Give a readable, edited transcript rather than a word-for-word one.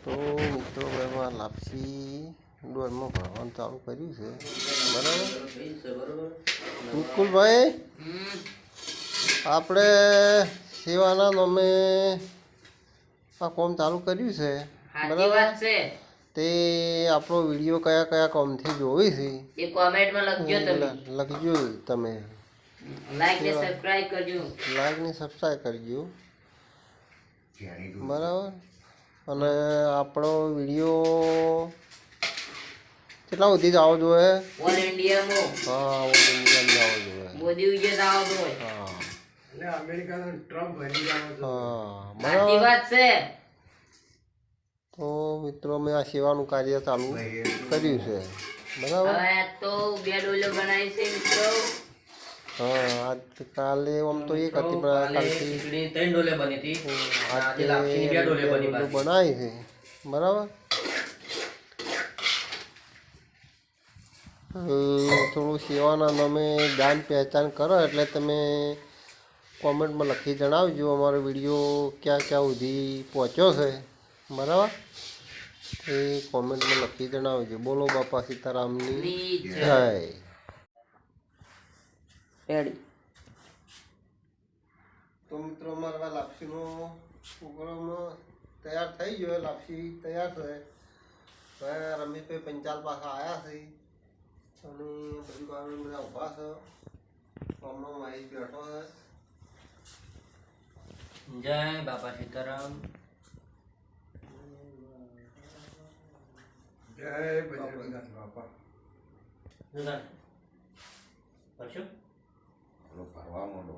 તો મિત્રો એમાં લાપસી ડોરમાં ભરવાનું ચાલુ કર્યું છે બરાબર મુકુલભાઈ આપણે સેવાના નામે આ કામ ચાલુ કર્યું છે બરાબર તે આપણો વિડીયો કયા કયા કામથી જોઈ છે એ કોમેન્ટમાં લખજો તમે લખજો તમે લાઈક ને સબસ્ક્રાઇબ કરજો બરાબર અને આપણો વિડીયો કેટલા સુધી જ આવો જોઈએ ઓલ ઇન્ડિયામાં હા ઓલ ઇન્ડિયામાં આવો જોઈએ મોદી વિજય આવો જોઈએ હા એટલે અમેરિકાનો ટ્રમ્પ ભરી જાવ છે હા સાચી વાત છે તો મિત્રો મેં આ સેવાનું કાર્ય ચાલુ કર્યું છે બરાબર હવે તો બે ડોલો બનાવી છે મિત્રો હા આજ કાલે આમ તો એક હતી પણ કાલથી ત્રણ ડોલે બની હતી આજે બે ડોલો બનાવી છે બરાબર થોડું સેવાના નામે જાણ પહેચાન કરો એટલે તમે કોમેન્ટમાં લખી જણાવજો અમારો વિડીયો ક્યાં ક્યાં સુધી પહોંચ્યો છે બરાબર એ કોમેન્ટમાં લખી જણાવજો બોલો બાપા સીતારામની જય રેડી તો મિત્રો અમારા લાપસીનો પ્રોગ્રામ તૈયાર થઈ ગયો લાપસી તૈયાર છે હવે રમેશભાઈ પંચાલ પાછા આવ્યા છે અને બધું કામ બધા ઊભા છે હમણાં માહિતી બેઠો છે જય બાપા સીતારામ જય બજરંગનાથ બાપા પરશું ભરવા માંડો